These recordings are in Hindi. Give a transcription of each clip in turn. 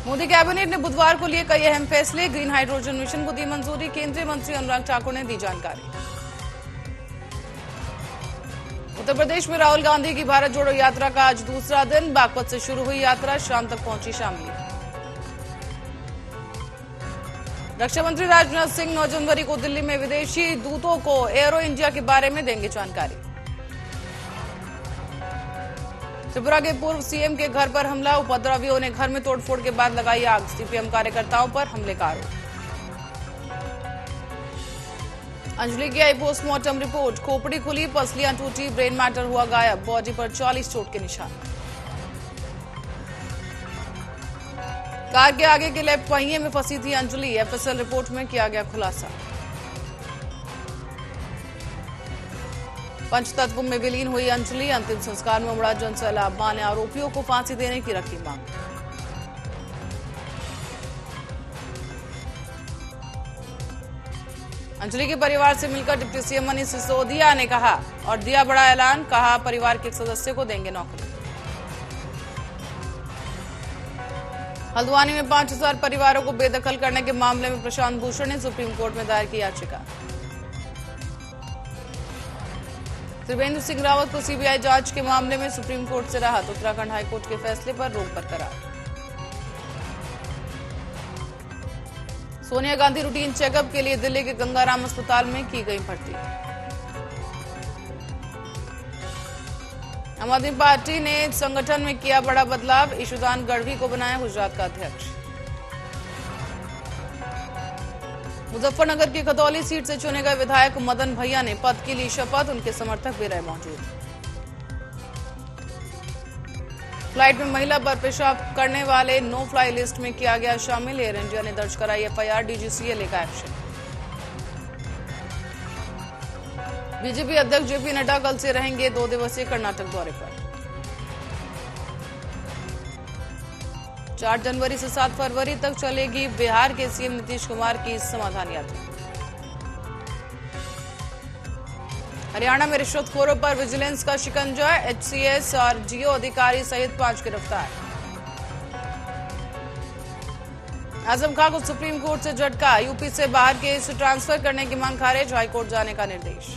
मोदी कैबिनेट ने बुधवार को लिए कई अहम फैसले। ग्रीन हाइड्रोजन मिशन को दी मंजूरी। केंद्रीय मंत्री अनुराग ठाकुर ने दी जानकारी। उत्तर प्रदेश में राहुल गांधी की भारत जोड़ो यात्रा का आज दूसरा दिन। बागपत से शुरू हुई यात्रा, शाम तक पहुंची शामली। रक्षा मंत्री राजनाथ सिंह 9 जनवरी को दिल्ली में विदेशी दूतों को एरो इंडिया के बारे में देंगे जानकारी। त्रिपुरा के पूर्व सीएम के घर पर हमला। उपद्रवियों ने घर में तोड़फोड़ के बाद लगाई आग। सीपीएम कार्यकर्ताओं पर हमले का आरोप। अंजलि की आई पोस्टमार्टम रिपोर्ट। खोपड़ी खुली, पसलियां टूटी, ब्रेन मैटर हुआ गायब। बॉडी पर 40 चोट के निशान। कार के आगे के लेफ्ट पहिए में फंसी थी अंजलि। एफएसएल रिपोर्ट में किया गया खुलासा। पंचतत्व में विलीन हुई अंजलि। अंतिम संस्कार में उमड़ा जनसैलाब। मां ने आरोपियों को फांसी देने की रखी मांग। अंजलि के परिवार से मिलकर डिप्टी सीएम मनीष सिसोदिया ने कहा और दिया बड़ा ऐलान। कहा परिवार के एक सदस्य को देंगे नौकरी। हल्द्वानी में 5000 परिवारों को बेदखल करने के मामले में प्रशांत भूषण ने सुप्रीम कोर्ट में दायर की याचिका। त्रिवेंद्र सिंह रावत को सीबीआई जांच के मामले में सुप्रीम कोर्ट से राहत। उत्तराखंड हाईकोर्ट के फैसले पर रोक बरकरार। सोनिया गांधी रूटीन चेकअप के लिए दिल्ली के गंगाराम अस्पताल में की गई भर्ती। आम आदमी पार्टी ने संगठन में किया बड़ा बदलाव। ईशुदान गढ़वी को बनाया गुजरात का अध्यक्ष। मुजफ्फरनगर की खतौली सीट से चुने गए विधायक मदन भैया ने पद की ली शपथ। उनके समर्थक भी रहे मौजूद। फ्लाइट में महिला पर पेशाब करने वाले नो फ्लाई लिस्ट में किया गया शामिल। एयर इंडिया ने दर्ज कराई एफआईआर। डीजीसीए लेगा एक्शन। बीजेपी अध्यक्ष जेपी नड्डा कल से रहेंगे 2 दिवसीय कर्नाटक दौरे पर। 4 जनवरी से 7 फरवरी तक चलेगी बिहार के सीएम नीतीश कुमार की समाधान यात्रा। हरियाणा में रिश्वतखोरों पर विजिलेंस का शिकंजा। एचसीएस और जीओ अधिकारी सहित 5 गिरफ्तार। आजम खां को सुप्रीम कोर्ट से झटका। यूपी से बाहर केस ट्रांसफर करने की मांग खारिज। हाईकोर्ट जाने का निर्देश।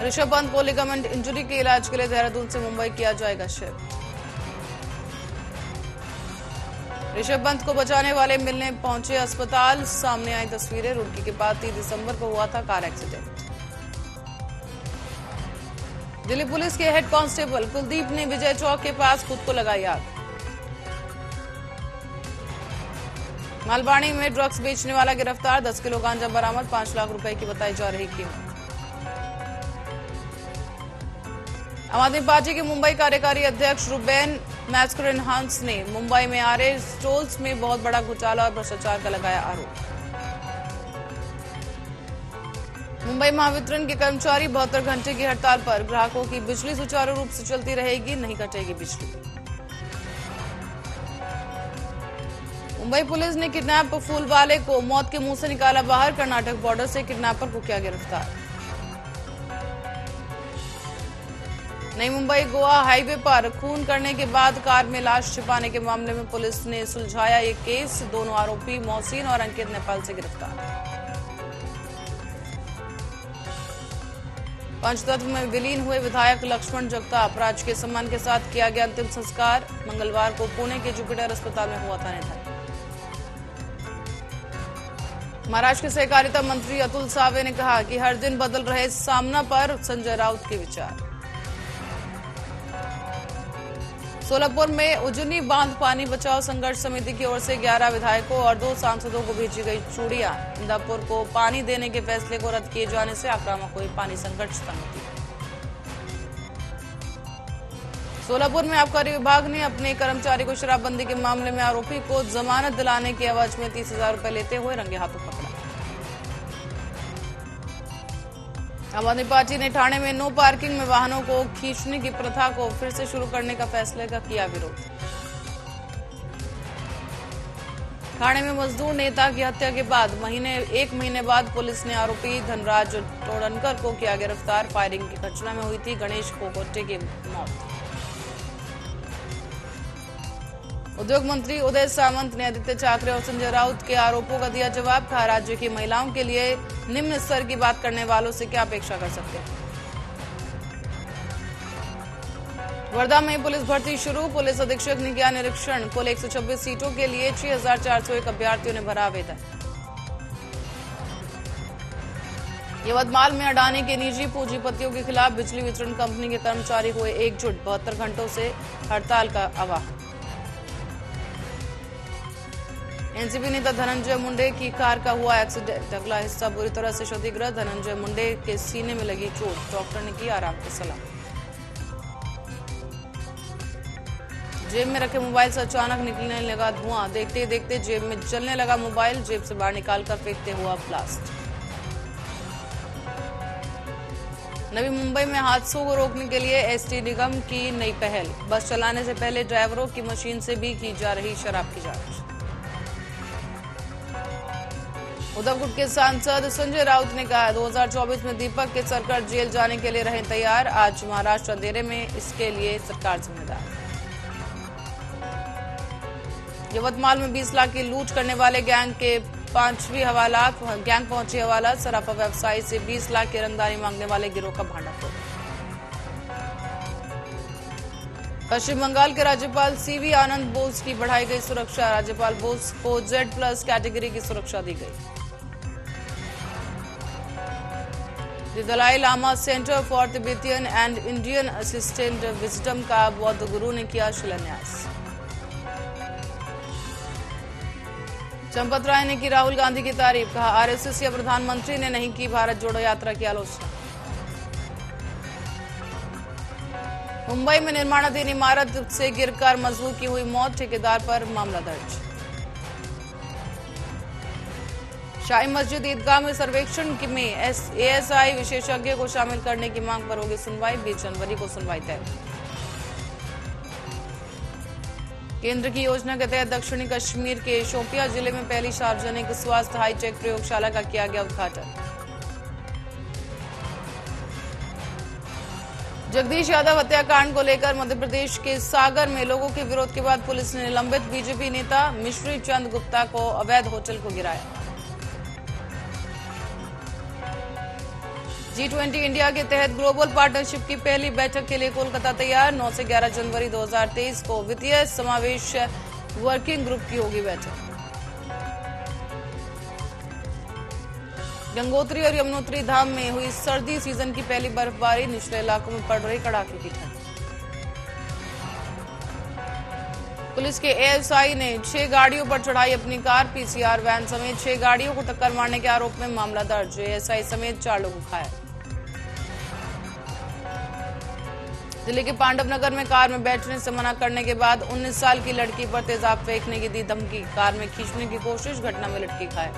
ऋषभ पंत को लिगामेंट इंजरी के इलाज के लिए देहरादून से मुंबई किया जाएगा शिफ्ट। ऋषभ पंत को बचाने वाले मिलने पहुंचे अस्पताल। सामने आई तस्वीरें। रुड़की के पास 3 दिसंबर को हुआ था कार एक्सीडेंट। दिल्ली पुलिस के हेड कांस्टेबल कुलदीप ने विजय चौक के पास खुद को लगाई आग। मालवाड़ी में ड्रग्स बेचने वाला गिरफ्तार। 10 किलो गांजा बरामद। 5 लाख रुपए की बताई जा रही कीमत। आम आदमी पार्टी के मुंबई कार्यकारी अध्यक्ष रुबेन मैस्करिनहांस ने मुंबई में आ रहे स्टॉल्स में बहुत बड़ा घोटाला और भ्रष्टाचार का लगाया आरोप। मुंबई महावितरण के कर्मचारी 72 घंटे की हड़ताल पर। ग्राहकों की बिजली सुचारू रूप से चलती रहेगी, नहीं कटेगी बिजली। मुंबई पुलिस ने किडनैप फूलवाले को मौत के मुंह से निकाला बाहर। कर्नाटक बॉर्डर से किडनैपर को किया गिरफ्तार। नई मुंबई गोवा हाईवे पर खून करने के बाद कार में लाश छिपाने के मामले में पुलिस ने सुलझाया एक केस। दोनों आरोपी मोहसिन और अंकित नेपाल से गिरफ्तार। पंचतत्व में विलीन हुए विधायक लक्ष्मण जगताप। राजकीय सम्मान के साथ किया गया अंतिम संस्कार। मंगलवार को पुणे के जुपिटर अस्पताल में हुआ था निधन। महाराष्ट्र के सहकारिता मंत्री अतुल सावे ने कहा कि हर दिन बदल रहे सामना पर संजय राउत के विचार। सोलापुर में उजनी बांध पानी बचाओ संघर्ष समिति की ओर से 11 विधायकों और 2 सांसदों को भेजी गई चूड़ियां। इंदापुर को पानी देने के फैसले को रद्द किए जाने से आक्रामक हुई पानी संघर्ष समिति। सोलापुर में आबकारी विभाग ने अपने कर्मचारी को शराबबंदी के मामले में आरोपी को जमानत दिलाने की एवज में 30,000 रुपए लेते हुए रंगे हाथों पकड़ा। आम आदमी पार्टी ने ठाणे में नो पार्किंग में वाहनों को खींचने की प्रथा को फिर से शुरू करने का फैसले का किया विरोध। ठाणे में मजदूर नेता की हत्या के बाद 1 महीने बाद पुलिस ने आरोपी धनराज टोडनकर को किया गिरफ्तार। फायरिंग की घटना में हुई थी गणेश कोकोटे की मौत। उद्योग मंत्री उदय सामंत ने आदित्य ठाकरे और संजय राउत के आरोपों का दिया जवाब। कहा, राज्य की महिलाओं के लिए निम्न स्तर की बात करने वालों से क्या अपेक्षा कर सकते हैं। वर्धा में पुलिस भर्ती शुरू। पुलिस अधीक्षक ने किया निरीक्षण। कुल 126 सीटों के लिए 6401 अभ्यर्थियों ने भरा आवेदन। यवतमाल में अडानी के निजी पूंजीपतियों के खिलाफ बिजली वितरण कंपनी के कर्मचारी हुए एकजुट। 72 घंटों से हड़ताल का आह्वान। एनसीपी नेता धनंजय मुंडे की कार का हुआ एक्सीडेंट। अगला हिस्सा बुरी तरह से क्षतिग्रस्त। धनंजय मुंडे के सीने में लगी चोट। डॉक्टर ने की आराम की सलाह। जेब में रखे मोबाइल से अचानक निकलने लगा धुआं। देखते ही देखते जेब में जलने लगा मोबाइल। जेब से बाहर निकालकर फेंकते हुआ ब्लास्ट। नवी मुंबई में हादसों को रोकने के लिए एसटी निगम की नई पहल। बस चलाने से पहले ड्राइवरों की मशीन से भी की जा रही शराब की जांच। उद्धवगुट के सांसद संजय राउत ने कहा, 2024 में दीपक के सरकार जेल जाने के लिए रहे तैयार। आज महाराष्ट्र अंधेरे में, इसके लिए सरकार जिम्मेदार। यवतमाल में 20 लाख की लूट करने वाले गैंग के 5वीं हवालात। गैंग पहुंची हवालात। सराफा व्यवसायी से 20 लाख की रंगदारी मांगने वाले गिरोह का भांडाफोड़। पश्चिम बंगाल के राज्यपाल सीवी आनंद बोस की बढ़ाई गई सुरक्षा। राज्यपाल बोस को Z+ कैटेगरी की सुरक्षा दी गई। Dalai Lama centre for Tibetan and Indian assistant wisdom का बौद्ध गुरु ने किया शिलान्यास। चंपत राय ने की राहुल गांधी की तारीफ। कहा, आरएसएस या प्रधानमंत्री ने नहीं की भारत जोड़ो यात्रा की आलोचना। मुंबई में निर्माणाधीन इमारत से गिरकर मजदूर की हुई मौत। ठेकेदार पर मामला दर्ज। शाही मस्जिद ईदगाह में सर्वेक्षण में एएसआई विशेषज्ञ को शामिल करने की मांग पर होगी सुनवाई। 20 जनवरी को सुनवाई तय। केंद्र की योजना के तहत दक्षिणी कश्मीर के शोपियां जिले में पहली सार्वजनिक स्वास्थ्य हाईटेक प्रयोगशाला का किया गया उद्घाटन। जगदीश यादव हत्याकांड को लेकर मध्य प्रदेश के सागर में लोगों के विरोध के बाद पुलिस ने निलंबित बीजेपी नेता मिश्री चंद गुप्ता को अवैध होटल को गिराया। G20 इंडिया के तहत ग्लोबल पार्टनरशिप की पहली बैठक के लिए कोलकाता तैयार। 9 से 11 जनवरी 2023 को वित्तीय समावेश वर्किंग ग्रुप की होगी बैठक। गंगोत्री और यमुनोत्री धाम में हुई सर्दी सीजन की पहली बर्फबारी। निचले इलाकों में पड़ रही कड़ाके की ठंड। पुलिस के एएसआई ने 6 गाड़ियों पर चढ़ाई अपनी कार। पीसीआर वैन समेत 6 गाड़ियों को टक्कर मारने के आरोप में मामला दर्ज। एएसआई समेत 4 लोग घायल। दिल्ली के पांडव नगर में कार में बैठने से मना करने के बाद 19 साल की लड़की पर तेजाब फेंकने की दी धमकी। कार में खींचने की कोशिश। घटना में लड़की घायल।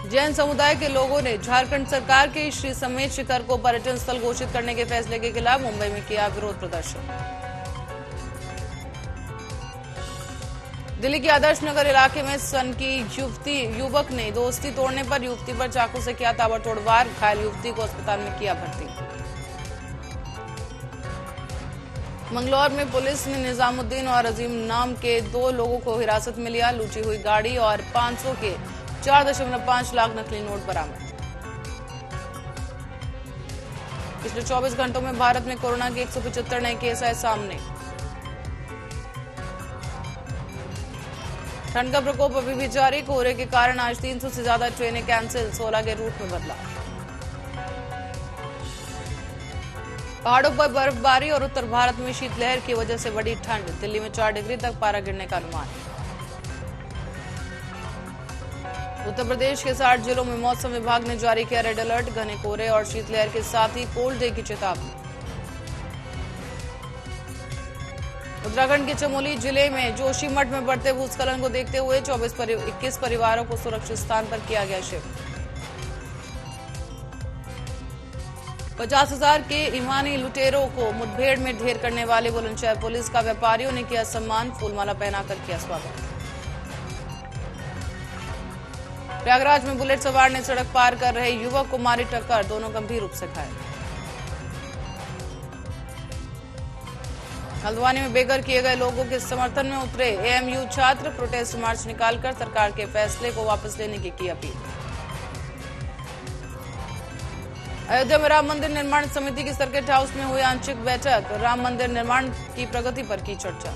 जैन समुदाय के लोगों ने झारखंड सरकार के श्री समेत शिखर को पर्यटन स्थल घोषित करने के फैसले के खिलाफ मुंबई में किया विरोध प्रदर्शन। दिल्ली के आदर्श नगर इलाके में सन की युवक ने दोस्ती तोड़ने पर युवती पर चाकू से किया ताबड़तोड़ वार। घायल युवती को अस्पताल में किया भर्ती। मंगलौर में पुलिस ने निजामुद्दीन और अजीम नाम के 2 लोगों को हिरासत में लिया। लूटी हुई गाड़ी और 500 के 4.5 लाख नकली नोट बरामद। पिछले 24 घंटों में भारत में कोरोना के 175 नए केस आए सामने। ठंड का प्रकोप अभी भी जारी। कोहरे के कारण आज 300 से ज्यादा ट्रेनें कैंसिल। 16 के रूट में बदलाव। पहाड़ों पर बर्फबारी और उत्तर भारत में शीतलहर की वजह से बढ़ी ठंड। दिल्ली में 4 डिग्री तक पारा गिरने का अनुमान। उत्तर प्रदेश के 60 जिलों में मौसम विभाग ने जारी किया रेड अलर्ट। घने कोहरे और शीतलहर के साथ ही कोल्ड डे की चेतावनी। उत्तराखंड के चमोली जिले में जोशीमठ में बढ़ते भूस्खलन को देखते हुए 21 परिवारों को सुरक्षित स्थान पर किया गया शिफ्ट। 50,000 के ईमानी लुटेरों को मुठभेड़ में ढेर करने वाले बुलंदशहर पुलिस का व्यापारियों ने किया सम्मान। फूलमाला पहनाकर किया स्वागत। प्रयागराज में बुलेट सवार ने सड़क पार कर रहे युवक को मारी टक्कर। दोनों गंभीर रूप से घायल। हल्द्वानी में बेघर किए गए लोगों के समर्थन में उतरे एएमयू छात्र, प्रोटेस्ट मार्च निकालकर सरकार के फैसले को वापस लेने की अपील। अयोध्या में राम मंदिर निर्माण समिति की सर्किट हाउस में हुई आंशिक बैठक, राम मंदिर निर्माण की प्रगति पर की चर्चा।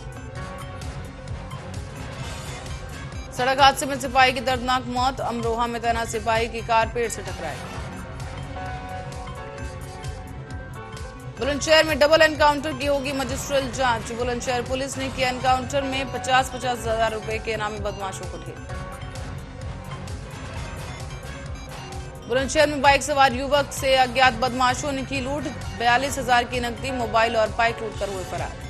सड़क हादसे में सिपाही की दर्दनाक मौत, अमरोहा में तैनात सिपाही की कार पेड़ से टकराई। बुलंदशहर में डबल एनकाउंटर की होगी मजिस्ट्रियल जांच, बुलंदशहर पुलिस ने किया एनकाउंटर में 50-50 हजार रुपए के इनामी बदमाशों को ढेर। बुलंदशहर में बाइक सवार युवक से अज्ञात बदमाशों ने की लूट, 42,000 की नकदी, मोबाइल और बाइक लूटकर हुए फरार।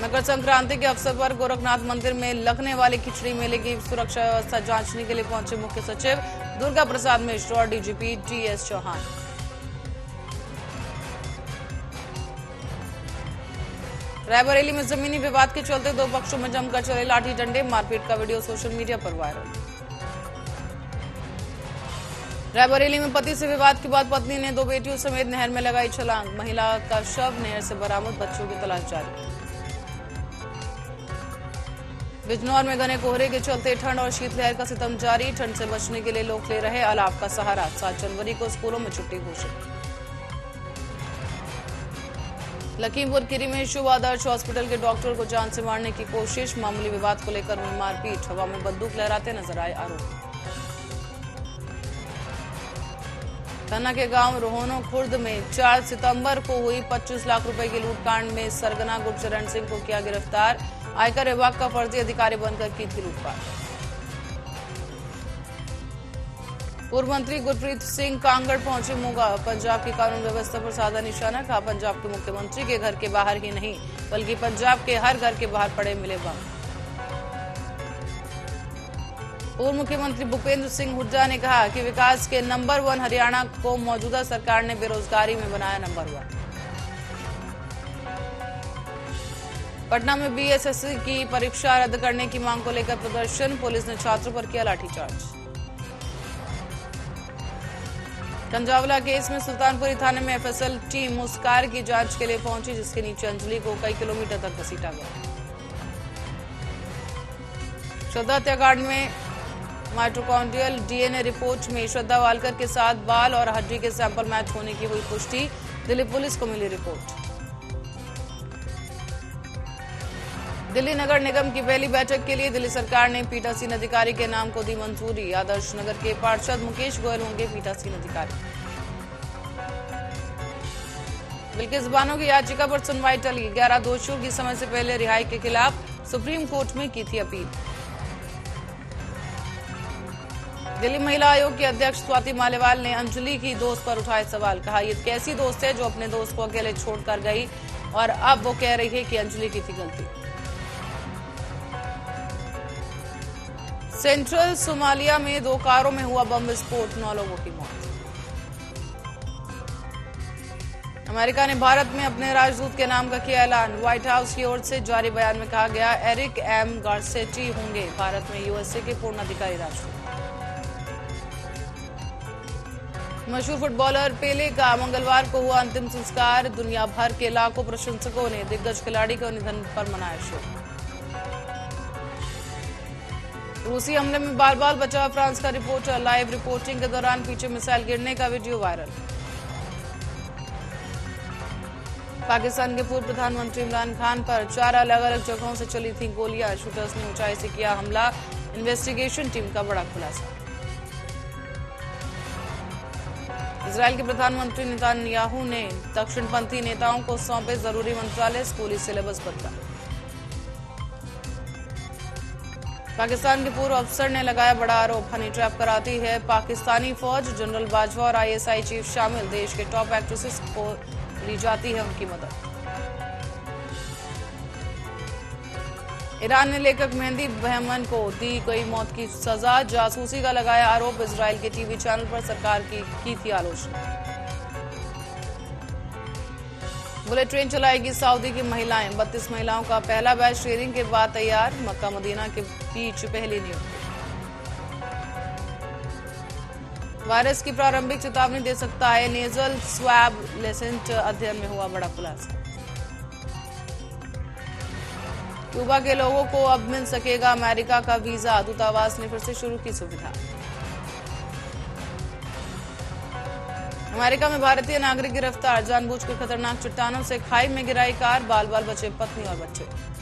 मकर संक्रांति के अवसर पर गोरखनाथ मंदिर में लगने वाले खिचड़ी मेले की सुरक्षा व्यवस्था जांचने के लिए पहुंचे मुख्य सचिव दुर्गा प्रसाद मिश्र और डीजीपी टीएस चौहान। रायबरेली में जमीनी विवाद के चलते दो पक्षों में जमकर चले लाठी डंडे, मारपीट का वीडियो सोशल मीडिया पर वायरल। रायबरेली में पति से विवाद के बाद पत्नी ने दो बेटियों समेत नहर में लगाई छलांग, महिला का शव नहर से बरामद, बच्चों की तलाश जारी। बिजनौर में घने कोहरे के चलते ठंड और शीतलहर का सितम जारी, ठंड से बचने के लिए लोग ले रहे अलाव का सहारा, 7 जनवरी को स्कूलों में छुट्टी घोषित। लखीमपुर खीरी में शुभ आदर्श हॉस्पिटल के डॉक्टर को जान से मारने की कोशिश, मामूली विवाद को लेकर हुई मारपीट, हवा में बंदूक लहराते नजर आए आरोपी। खन्ना के गांव रोहनो खुर्द में 4 सितंबर को हुई 25 लाख रुपए की लूटकांड में सरगना गुरचरण सिंह को किया गिरफ्तार, आयकर विभाग का फर्जी अधिकारी बनकर की थी लूटपाट। पूर्व मंत्री गुरप्रीत सिंह कांगड़ पहुंचे मोगा, पंजाब की कानून व्यवस्था पर साधा निशाना, कहा पंजाब के मुख्यमंत्री के घर के बाहर ही नहीं बल्कि पंजाब के हर घर के बाहर पड़े मिले बम। पूर्व मुख्यमंत्री भूपेंद्र सिंह हुड्डा ने कहा कि विकास के नंबर 1 हरियाणा को मौजूदा सरकार ने बेरोजगारी में बनाया नंबर 1। पटना में बीएसएससी की परीक्षा रद्द करने की मांग को लेकर प्रदर्शन, पुलिस ने छात्रों पर किया लाठीचार्ज। कंजावला केस में सुल्तानपुरी थाने में एफएसएल टीम उस कार की जांच के लिए पहुंची जिसके नीचे अंजलि को कई किलोमीटर तक घसीटा गया। श्रद्धा हत्याकांड में माइटोकॉन्ड्रियल डीएनए रिपोर्ट में श्रद्धा वालकर के साथ बाल और हड्डी के सैंपल मैच होने की हुई पुष्टि, दिल्ली पुलिस को मिली रिपोर्ट। दिल्ली नगर निगम की पहली बैठक के लिए दिल्ली सरकार ने पीठासीन अधिकारी के नाम को दी मंजूरी, आदर्श नगर के पार्षद मुकेश गोयल होंगे पीठासीन अधिकारी। बिल्किस बानो की याचिका पर सुनवाई टली, 11 दोषियों की समय से पहले रिहाई के खिलाफ सुप्रीम कोर्ट में की थी अपील। दिल्ली महिला आयोग की अध्यक्ष स्वाति मालेवाल ने अंजलि की दोस्त पर उठाए सवाल, कहा ये कैसी दोस्त है जो अपने दोस्त को अकेले छोड़कर गई और अब वो कह रही है कि अंजलि की थी गलती। सेंट्रल सोमालिया में 2 कारों में हुआ बम विस्फोट, 9 लोगों की मौत। अमेरिका ने भारत में अपने राजदूत के नाम का किया ऐलान, व्हाइट हाउस की ओर से जारी बयान में कहा गया एरिक एम गार्सेटी होंगे भारत में यूएसए के पूर्ण अधिकारी राजदूत। मशहूर फुटबॉलर पेले का मंगलवार को हुआ अंतिम संस्कार, दुनिया भर के लाखों प्रशंसकों ने दिग्गज खिलाड़ी के निधन पर मनाया शोक। रूसी हमले में बाल बाल बचा फ्रांस का रिपोर्टर, लाइव रिपोर्टिंग के दौरान पीछे मिसाइल गिरने का वीडियो वायरल। पाकिस्तान के पूर्व प्रधानमंत्री इमरान खान पर 4 अलग अलग जगहों से चली थी गोलियां, शूटर्स ने ऊंचाई से किया हमला, इन्वेस्टिगेशन टीम का बड़ा खुलासा। इजरायल के प्रधानमंत्री नेतान्याहू ने दक्षिणपंथी नेताओं को सौंपे जरूरी मंत्रालय, स्कूली सिलेबस बदला। पाकिस्तान के पूर्व अफसर ने लगाया बड़ा आरोप, हनी ट्रैप कराती है पाकिस्तानी फौज, जनरल बाजवा और आईएसआई चीफ शामिल, देश के टॉप एक्ट्रेसेस को ली जाती है उनकी मदद। ईरान ने लेखक मेहंदी बहमन को दी गई मौत की सजा, जासूसी का लगाया आरोप, इजरायल के टीवी चैनल पर सरकार की थी आलोचना। बुलेट ट्रेन चलाएगी सऊदी की महिलाएं, 32 महिलाओं का पहला बैच ट्रेनिंग के बाद तैयार, मक्का मदीना के बीच पहली नियुक्ति। वायरस की प्रारंभिक चेतावनी दे सकता है नेजल स्वैब। लेसेंट अध्ययन में हुआ बड़ा खुलासा। क्यूबा के लोगों को अब मिल सकेगा अमेरिका का वीजा। दूतावास ने फिर से शुरू की सुविधा। अमेरिका में भारतीय नागरिक गिरफ्तार। जानबूझकर खतरनाक चट्टानों से खाई में गिराई कार। बाल बाल बचे पत्नी और बच्चे।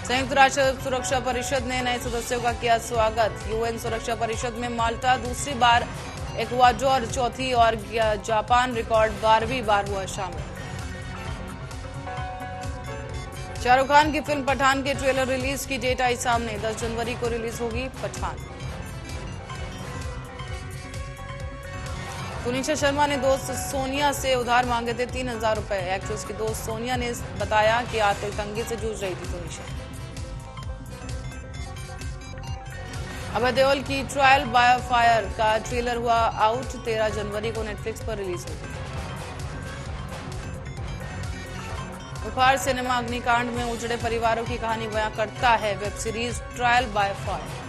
संयुक्त राष्ट्र सुरक्षा परिषद ने नए सदस्यों का किया स्वागत। यूएन सुरक्षा परिषद में माल्टा दूसरी बार, इक्वाडोर चौथी और जापान रिकॉर्ड 12वीं बार हुआ शामिल। शाहरुख खान की फिल्म पठान के ट्रेलर रिलीज की डेट आई सामने। 10 जनवरी को रिलीज होगी पठान। तुनिशा शर्मा ने दोस्त सोनिया से उधार मांगे थे 3000 रुपए। एक्ट्रेस की दोस्त सोनिया ने बताया कि आर्थिक तंगी से जूझ रही थी तुनिशा। अभय देओल की ट्रायल बाय फायर का ट्रेलर हुआ आउट। 13 जनवरी को नेटफ्लिक्स पर रिलीज होगी। बुखार सिनेमा अग्निकांड में उजड़े परिवारों की कहानी बयां करता है web series trial by fire.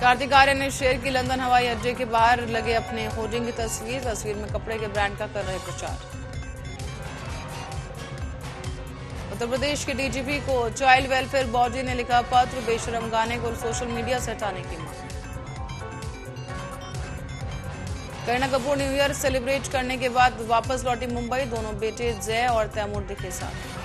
Kartik Aaryan ने शेर की लंदन हवाई अड्डे के बाहर लगे अपने होर्डिंग की तस्वीर में कपड़े के ब्रांड का कर रहे प्रचार। उत्तर प्रदेश के डीजीपी को चाइल्ड वेलफेयर बॉडी ने लिखा पत्र। बेशरम गाने को सोशल मीडिया से हटाने की मांग। Kareena Kapoor new year celebrate करने के बाद वापस लौटी मुंबई। दोनों बेटे जय और तैमूर दिखे साथ।